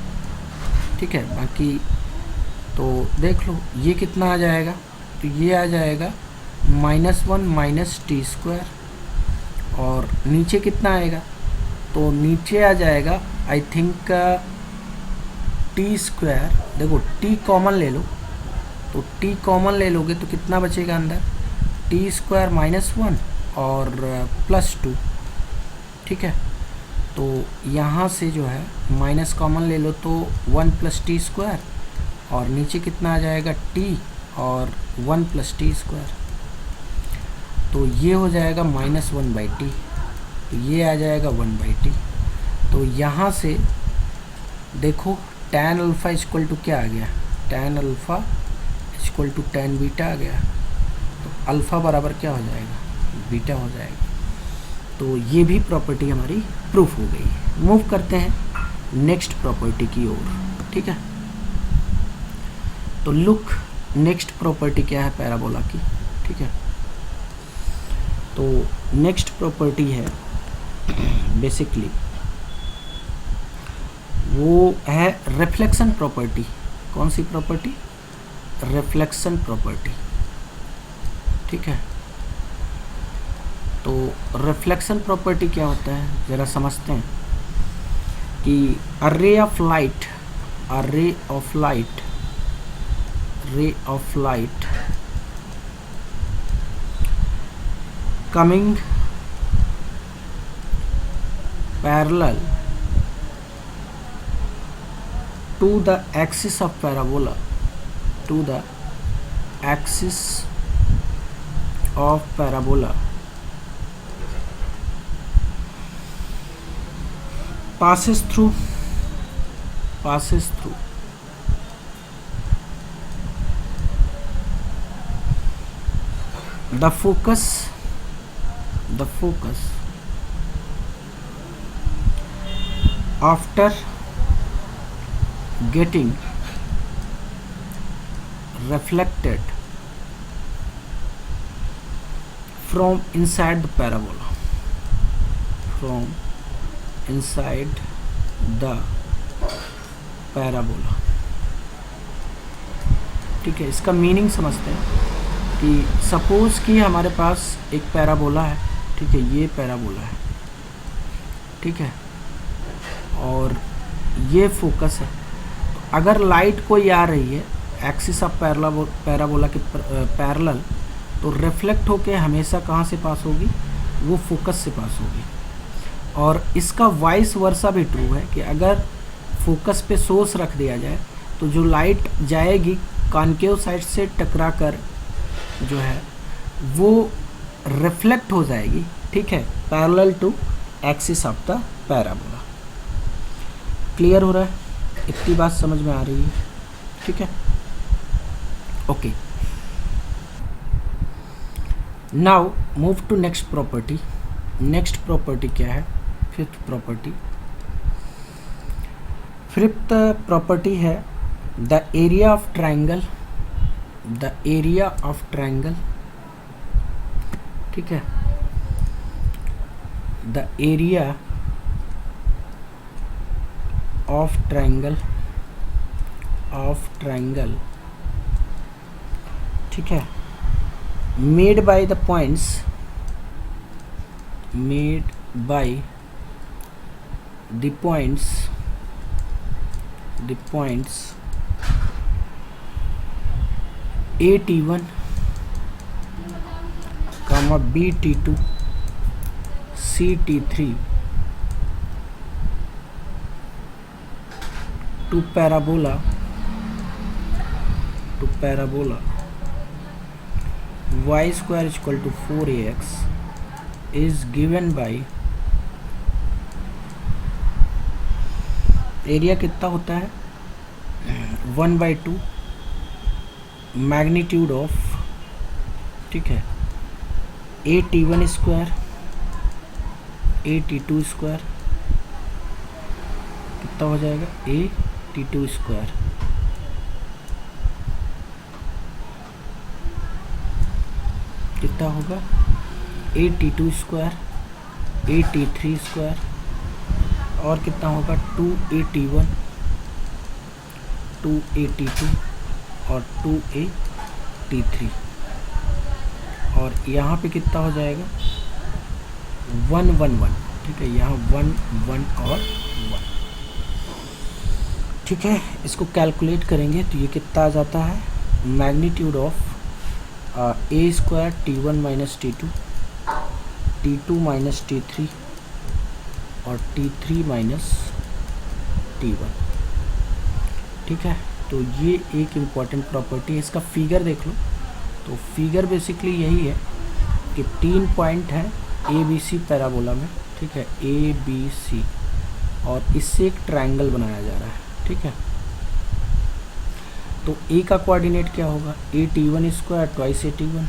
Speaker 1: ठीक है। बाकी तो देख लो ये कितना आ जाएगा, तो ये आ जाएगा -1 - t², और नीचे कितना आएगा, तो नीचे आ जाएगा आई थिंक t²। देखो t कॉमन ले लो, तो t कॉमन ले लोगे तो कितना बचेगा अंदर t² - 1 और +2, ठीक है। तो यहाँ से जो है माइनस कॉमन ले लो तो 1 + t², और नीचे कितना आ जाएगा t और 1 + t², तो ये हो जाएगा -1/t, तो ये आ जाएगा 1/t। तो यहाँ से देखो tan अल्फ़ा = क्या आ गया, tan अल्फ़ा = tan बीटा आ गया, तो अल्फ़ा बराबर क्या हो जाएगा, बीटा हो जाएगा। तो ये भी प्रॉपर्टी हमारी प्रूफ हो गई। मूव करते हैं नेक्स्ट प्रॉपर्टी की ओर, ठीक है। तो लुक नेक्स्ट प्रॉपर्टी क्या है पैराबोला की, ठीक है। तो नेक्स्ट प्रॉपर्टी है बेसिकली वो है रिफ्लेक्शन प्रॉपर्टी। कौन सी प्रॉपर्टी, रिफ्लेक्शन प्रॉपर्टी, ठीक है। तो रिफ्लेक्शन प्रॉपर्टी क्या होता है ज़रा समझते हैं कि ray of light coming parallel to the axis of parabola, to the axis of parabola, passes through the focus after getting reflected from inside the parabola, ठीक है। इसका मीनिंग समझते हैं कि सपोज कि हमारे पास एक पैराबोला है, ठीक है, ये पैराबोला है, ठीक है, और ये फोकस है। तो अगर लाइट कोई आ रही है एक्सिस ऑफ पैराबोला के पैरेलल, तो रिफ्लेक्ट होके हमेशा कहाँ से पास होगी, वो फोकस से पास होगी। और इसका वाइस वर्सा भी ट्रू है कि अगर फोकस पे सोर्स रख दिया जाए तो जो लाइट जाएगी कॉन्केव साइड से टकरा कर जो है वो रिफ्लेक्ट हो जाएगी, ठीक है, parallel to axis of the parabola. Clear हो रहा है? इतनी बात समझ में आ रही है, ठीक है, okay. Now move to next property. Next property क्या है? Fifth property. फिफ्थ प्रॉपर्टी है the area of triangle, the area of triangle, ठीक है, द एरिया ऑफ ट्रायंगल, ठीक है, made by the points, made by the points AT1, BT2, CT3 to parabola y square is equal to 4ax is given by area कितना होता है 1/2 magnitude of, ठीक है, AT1 square AT2 square, कितना हो जाएगा AT2 स्क्वायर, कितना होगा AT2 स्क्वायर AT3 स्क्वायर, और कितना होगा 2AT1 2AT2 और 2AT3, और यहाँ पे कितना हो जाएगा 1 1 1, ठीक है, यहाँ 1 1 और 1, ठीक है। इसको कैलकुलेट करेंगे तो ये कितना आ जाता है, magnitude of A square T1 minus T2, T2 minus T3 और T3 माइनस T1, ठीक है। तो ये एक इम्पॉर्टेंट प्रॉपर्टी है। इसका फिगर देख लो, तो फिगर बेसिकली यही है कि 3 पॉइंट हैं ABC पैराबोला में, ठीक है, ABC, और इससे एक ट्रायंगल बनाया जा रहा है, ठीक है। तो A का कोऑर्डिनेट क्या होगा, AT1 स्क्वायर ट्वाइस AT1,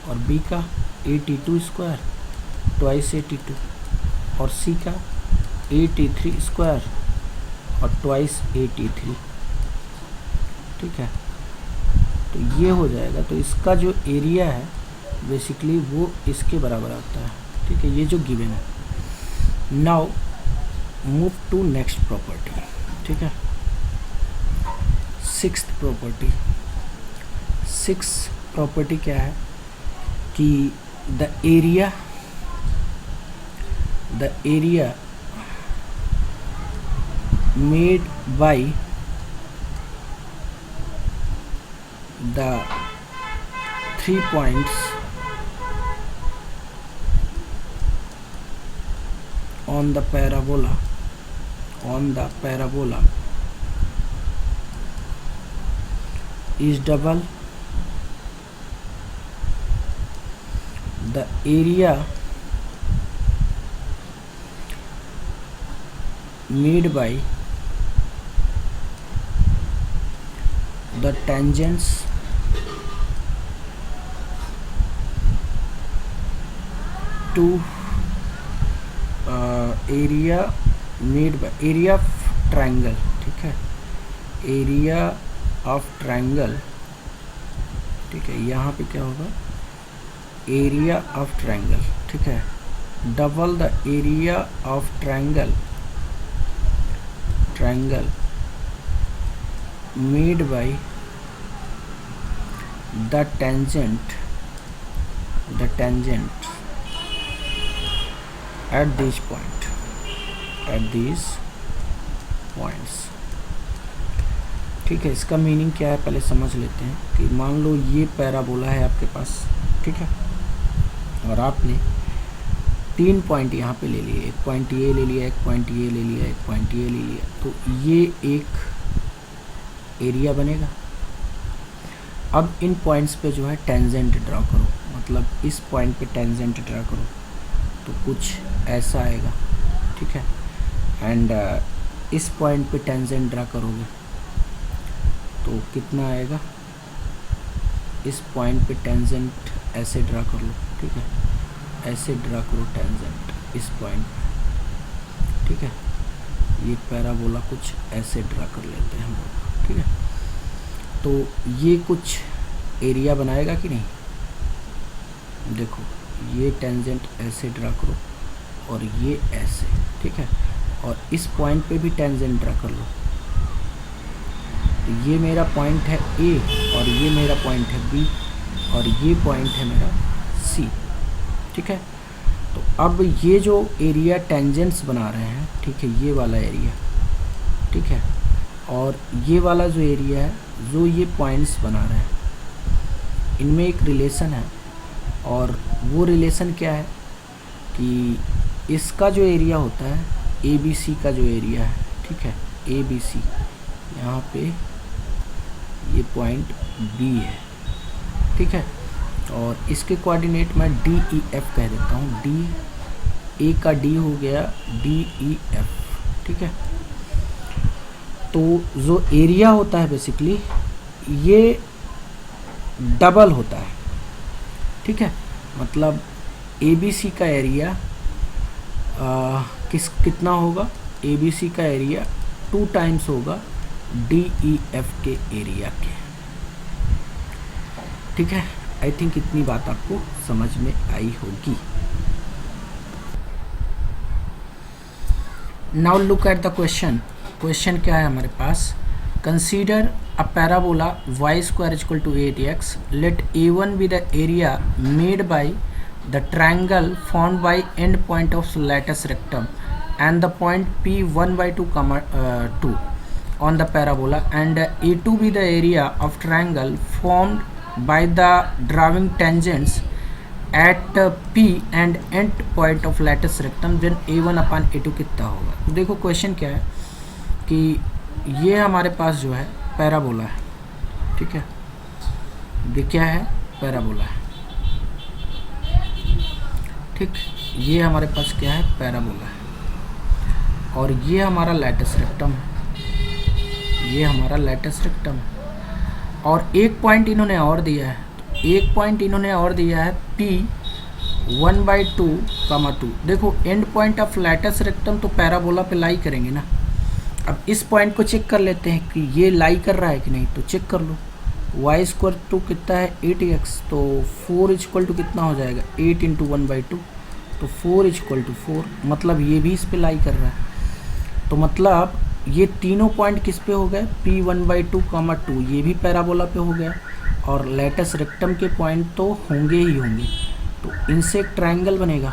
Speaker 1: और B का AT2 स्क्वायर ट्वाइस AT2, और C का AT3 स्क्वायर और ट्वाइस AT3, ठीक है। तो ये हो जाएगा। तो इसका जो एरिया है बेसिकली वो इसके बराबर आता है, ठीक है, ये जो गिवन है। Now move to next property, ठीक है, सिक्स्थ प्रॉपर्टी क्या है कि the area made by the 3 points on the parabola is double the area made by the tangents to area made by area of triangle, ठीक है, area of triangle, ठीक है, यहाँ पे क्या होगा, एरिया ऑफ ट्रायंगल, ठीक है, double the area of triangle made by the tangent at these points, ठीक है। इसका मीनिंग क्या है पहले समझ लेते हैं कि मान लो ये पैराबोला है आपके पास, ठीक है, और आपने 3 पॉइंट यहाँ पे ले लिए, एक पॉइंट ये ले लिया, एक पॉइंट ये ले लिया, एक पॉइंट ये ले लिया, तो ये एक एरिया बनेगा। अब इन पॉइंट्स पे जो है टेंजेंट ड्रा करो, मतलब इस पॉइंट पे टेंजेंट ड्रा करो तो कुछ ऐसा आएगा, ठीक है, एंड इस पॉइंट पे टेंजेंट ड्रा करोगे तो कितना आएगा, इस पॉइंट पे टेंजेंट ऐसे ड्रा कर लो, ठीक है, ऐसे ड्रा करो टेंजेंट इस पॉइंट पे, ठीक है, ये पैराबोला कुछ ऐसे ड्रा कर लेते हैं हम लोग, ठीक है, तो ये कुछ एरिया बनाएगा कि नहीं, देखो ये टेंजेंट ऐसे ड्रा करो और ये ऐसे, ठीक है, और इस पॉइंट पे भी टेंजेंट ड्रा कर लो, तो ये मेरा पॉइंट है ए और ये मेरा पॉइंट है बी और ये पॉइंट है मेरा सी, ठीक है। तो अब ये जो एरिया टेंजेंट्स बना रहे हैं, ठीक है, ये वाला एरिया, ठीक है, और ये वाला जो एरिया है, जो ये पॉइंट्स बना रहे हैं, इनमें एक रिलेशन है, और वो रिलेशन क्या है कि इसका जो एरिया होता है, ए बी सी का जो एरिया है, ठीक है, ए बी सी, यहाँ पे ये पॉइंट बी है, ठीक है, और इसके कोऑर्डिनेट मैं डी ई एफ कह देता हूँ, डी ए का डी हो गया डी ई एफ, ठीक है। तो जो एरिया होता है बेसिकली ये डबल होता है, ठीक है, मतलब ए बी सी का एरिया कितना होगा, ए बी सी का एरिया 2 टाइम्स होगा डी ई एफ के एरिया के, ठीक है। आई थिंक इतनी बात आपको समझ में आई होगी। Now look at the question. Question क्या है हमारे पास, consider a parabola y square is equal to 8x, let a1 be the area made by the triangle formed by end point of latus rectum and the point p 1/2, 2 on the parabola, and a2 be the area of triangle formed by the drawing tangents at p and end point of latus rectum, then a1 upon a2 कितना होगा। तो देखो question क्या है कि ये हमारे पास जो है पैराबोला है, ठीक है, ये क्या है, पैराबोला है, ठीक, ये हमारे पास क्या है, पैराबोला है, और ये हमारा लैटिस रेक्टम है, ये हमारा लैटिस रेक्टम है, और एक पॉइंट इन्होंने और दिया है, तो एक पॉइंट इन्होंने और दिया है P 1/2, 2। देखो and point of lattice rectum तो पैराबोला पे लाई करेंगे ना। अब इस पॉइंट को चेक कर लेते हैं कि ये लाई कर रहा है कि नहीं, तो चेक कर लो, y स्क्वायर टू कितना है 8x, तो 4 इक्वल टू कितना हो जाएगा 8 इंटू 1/2, तो 4 इक्वल टू 4, मतलब ये भी इस पे लाई कर रहा है। तो मतलब ये तीनों पॉइंट किस पे हो गए, P 1/2, 2, ये भी पैराबोला पे हो गया, और लैटिस रेक्टम के पॉइंट तो होंगे ही होंगे, तो इनसे एक ट्रायंगल बनेगा,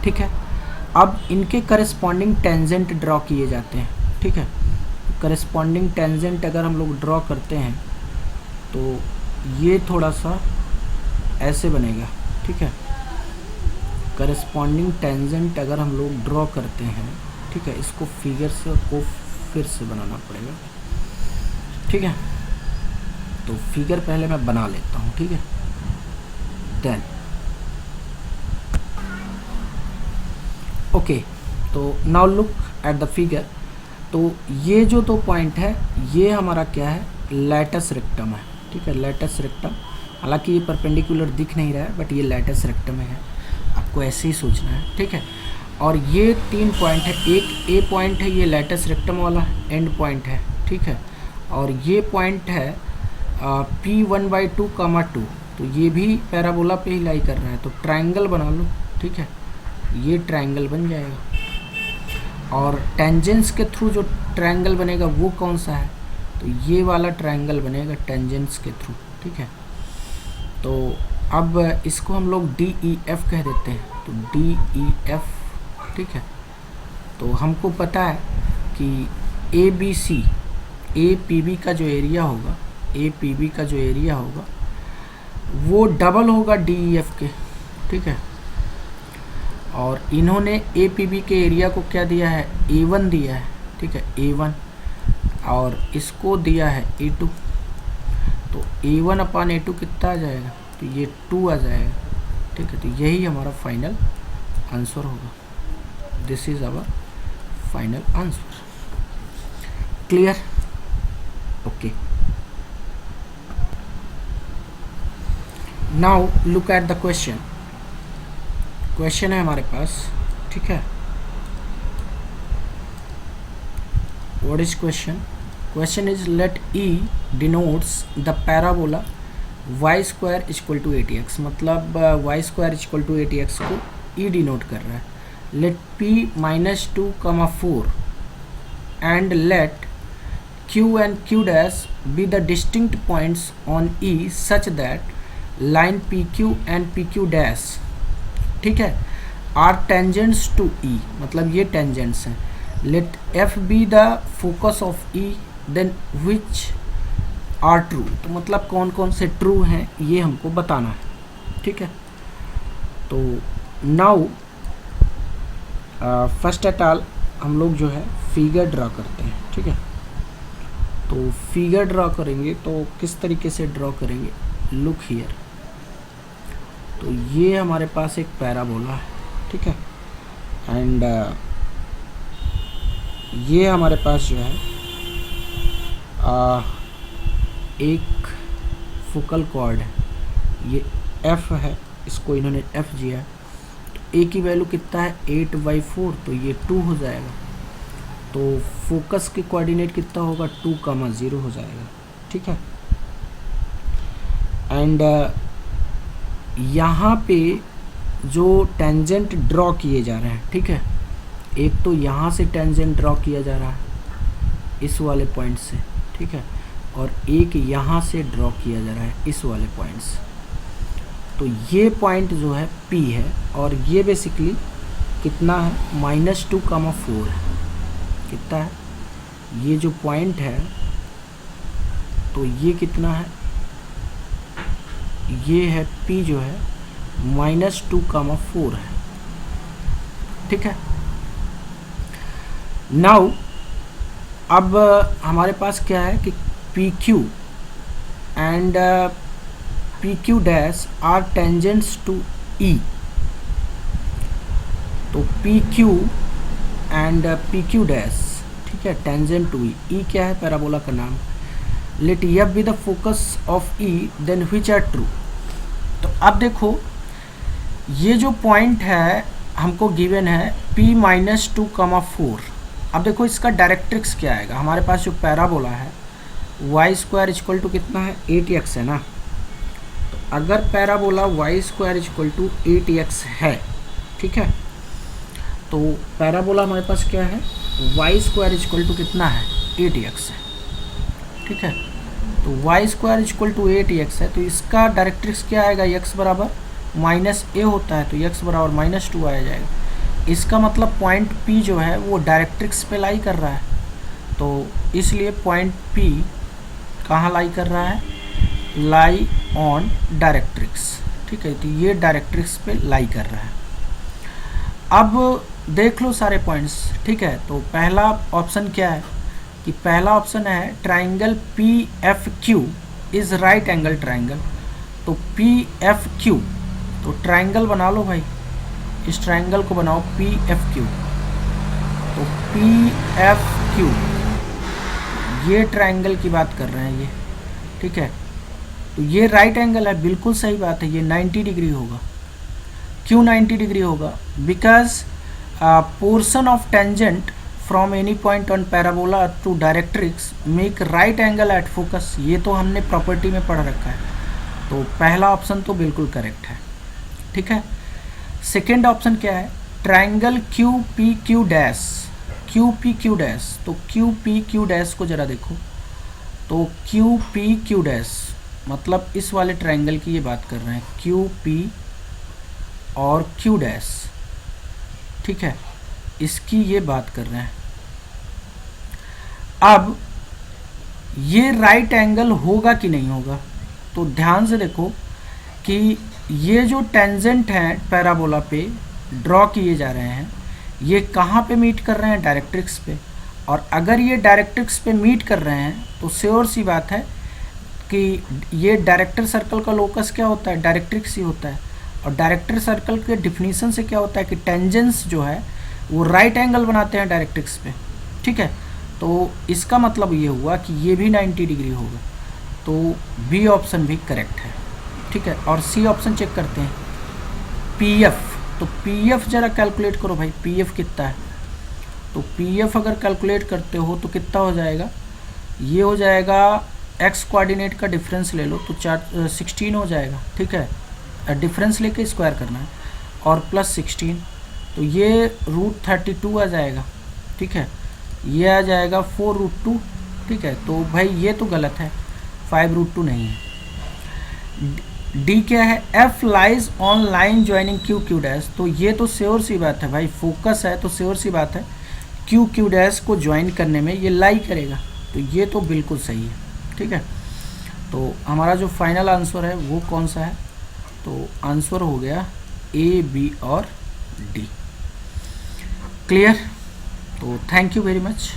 Speaker 1: ठीक है। अब इनके करस्पॉन्डिंग टेंजेंट ड्रॉ किए जाते हैं, ठीक है। करस्पॉन्डिंग टेंजेंट अगर हम लोग ड्रॉ करते हैं तो ये थोड़ा सा ऐसे बनेगा, ठीक है, करस्पॉन्डिंग टेंजेंट अगर हम लोग ड्रॉ करते हैं, ठीक है, इसको फिगर से को फिर से बनाना पड़ेगा, ठीक है। तो फिगर पहले मैं बना लेता हूँ, ठीक है। देन ओके, तो now look at the figure. तो ये जो दो पॉइंट है ये हमारा क्या है, लैटस रेक्टम है, ठीक है, लैटस रेक्टम। हालांकि ये परपेंडिकुलर दिख नहीं रहा है बट ये लैटस रेक्टम है, आपको ऐसे ही सोचना है, ठीक है। और ये 3 पॉइंट है, एक ए पॉइंट है, ये लैटस रेक्टम वाला एंड पॉइंट है, ठीक है। और ये पॉइंट है P1/2, 2, तो ये भी पैराबोला पे ही लाई कर रहा है। तो ट्रायंगल बना लो, ठीक है, ये ट्रायंगल बन जाएगा। और टेंजेंस के थ्रू जो ट्रायंगल बनेगा वो कौन सा है, तो ये वाला ट्रायंगल बनेगा टेंजेंस के थ्रू, ठीक है। तो अब इसको हम लोग DEF कह देते हैं, तो DEF, ठीक है। तो हमको पता है कि ABC APB का जो एरिया होगा, APB का जो एरिया होगा वो डबल होगा DEF के, ठीक है। और इन्होंने APB के एरिया को क्या दिया है, A1 दिया है, ठीक है, A1, और इसको दिया है A2। तो A1/A2 कितना आ जाएगा, तो ये 2 आ जाएगा, ठीक है। तो यही हमारा फाइनल आंसर होगा। This is our final answer. Clear? Okay, now look at the question. Question है हमारे पास, ठीक है। What is question? Question is let E denotes the parabola y² = 80x, मतलब y² = 80x को E डिनोट कर रहा है। Let P -2, 4 and let Q and Q dash be the distinct points on E such that line PQ and PQ dash, ठीक है, are tangents to E, मतलब ये tangents हैं। let F be the focus of E, then which are true, तो मतलब कौन कौन से ट्रू हैं ये हमको बताना है, ठीक है। तो नाउ फर्स्ट एट ऑल हम लोग जो है फिगर ड्रा करते हैं, ठीक है। तो फिगर ड्रा करेंगे तो किस तरीके से ड्रा करेंगे, लुक हियर। तो ये हमारे पास एक पैराबोला है, ठीक है, एंड ये हमारे पास जो है एक फोकल कॉर्ड है, ये F है, इसको इन्होंने F दिया है। तो A की वैल्यू कितना है, 8/4, तो ये 2 हो जाएगा। तो फोकस के कोऑर्डिनेट कितना होगा, 2, 0 हो जाएगा, ठीक है। एंड यहाँ पे जो टेंजेंट ड्रॉ किए जा रहे हैं, ठीक है, एक तो यहाँ से टेंजेंट ड्रॉ किया जा रहा है इस वाले पॉइंट से, ठीक है, और एक यहाँ से ड्रॉ किया जा रहा है इस वाले पॉइंट से। तो ये पॉइंट जो है P है, और ये बेसिकली कितना है, -2, 4 है। कितना है ये जो पॉइंट है, तो ये कितना है, ये है P जो है -2, 4 है, ठीक है। नाउ अब हमारे पास क्या है कि PQ and PQ dash are tangents to E। तो PQ एंड PQ डैश, ठीक है, टेंजेंट टू E क्या है, पैराबोला का नाम। Let F be the focus of E, then which are true. तो अब देखो ये जो पॉइंट है हमको गिवन है P -2, 4। अब देखो इसका डायरेक्ट्रिक्स क्या आएगा, हमारे पास जो पैराबोला है y² = कितना है, 8x है ना। तो अगर पैराबोला y² = 8x है, ठीक है, तो पैराबोला हमारे पास क्या है, y² = कितना है, 8x है, ठीक है। तो y² = 8x है, तो इसका डायरेक्ट्रिक्स क्या आएगा, x बराबर -a होता है, तो x बराबर -2 आ जाएगा। इसका मतलब पॉइंट P जो है वो डायरेक्ट्रिक्स पे लाई कर रहा है, तो इसलिए पॉइंट P कहाँ लाई कर रहा है, लाई ऑन डायरेक्ट्रिक्स, ठीक है। तो ये डायरेक्ट्रिक्स पे लाई कर रहा है। अब देख लो सारे पॉइंट्स, ठीक है। तो पहला ऑप्शन क्या है कि पहला ऑप्शन है triangle P F Q is right angle triangle. तो पी एफ क्यू, तो ट्राइंगल बना लो भाई, इस ट्राइंगल को बनाओ पी एफ क्यू। तो पी एफ क्यू ये ट्राइंगल की बात कर रहे हैं ये, ठीक है। तो ये राइट एंगल है, बिल्कुल सही बात है, ये 90 डिग्री होगा। क्यों 90 डिग्री होगा? Because portion of tangent from any point on parabola to directrix make right angle at focus. ये तो हमने प्रॉपर्टी में पढ़ रखा है। तो पहला ऑप्शन तो बिल्कुल करेक्ट है, ठीक है। सेकेंड ऑप्शन क्या है? Triangle Q P Q dash, Q P Q dash. तो क्यू पी क्यू डैश को ज़रा देखो। तो क्यू पी क्यू डैश मतलब इस वाले ट्राइंगल की ये बात कर रहे हैं, क्यू पी और क्यू डैश, ठीक है, इसकी ये बात कर रहे हैं। अब ये राइट एंगल होगा कि नहीं होगा? तो ध्यान से देखो कि ये जो टेंजेंट हैं पैराबोला पे ड्रॉ किए जा रहे हैं, ये कहाँ पे मीट कर रहे हैं? डायरेक्ट्रिक्स पे। और अगर ये डायरेक्ट्रिक्स पे मीट कर रहे हैं तो श्योर सी बात है कि ये डायरेक्टर सर्कल का लोकस क्या होता है? डायरेक्ट्रिक्स ही होता है। और डायरेक्टर सर्कल के डिफिनीशन से क्या होता है कि टेंजेंट्स जो है वो राइट एंगल बनाते हैं डायरेक्ट्रिक्स पे, ठीक है। तो इसका मतलब ये हुआ कि ये भी 90 डिग्री होगा। तो बी ऑप्शन भी करेक्ट है, ठीक है। और सी ऑप्शन चेक करते हैं, पी एफ। तो पी एफ ज़रा कैलकुलेट करो भाई, पी एफ कितना है? तो पी एफ अगर कैलकुलेट करते हो तो कितना हो जाएगा? ये हो जाएगा एक्स कोऑर्डिनेट का डिफरेंस ले लो तो 16 हो जाएगा, ठीक है। डिफरेंस लेके स्क्वायर करना है और प्लस 16, तो ये √32 आ जाएगा, ठीक है। ये आ जाएगा 4√2, ठीक है। तो भाई ये तो गलत है, 5√2 नहीं है। डी क्या है? F lies on line joining Q Q dash. तो ये तो श्योर सी बात है भाई, फोकस है तो श्योर सी बात है क्यू क्यू डैश को ज्वाइन करने में ये लाई करेगा। तो ये तो बिल्कुल सही है, ठीक है। तो हमारा जो फाइनल आंसर है वो कौन सा है? तो आंसर हो गया ए, बी और डी। क्लियर? तो थैंक यू वेरी मच।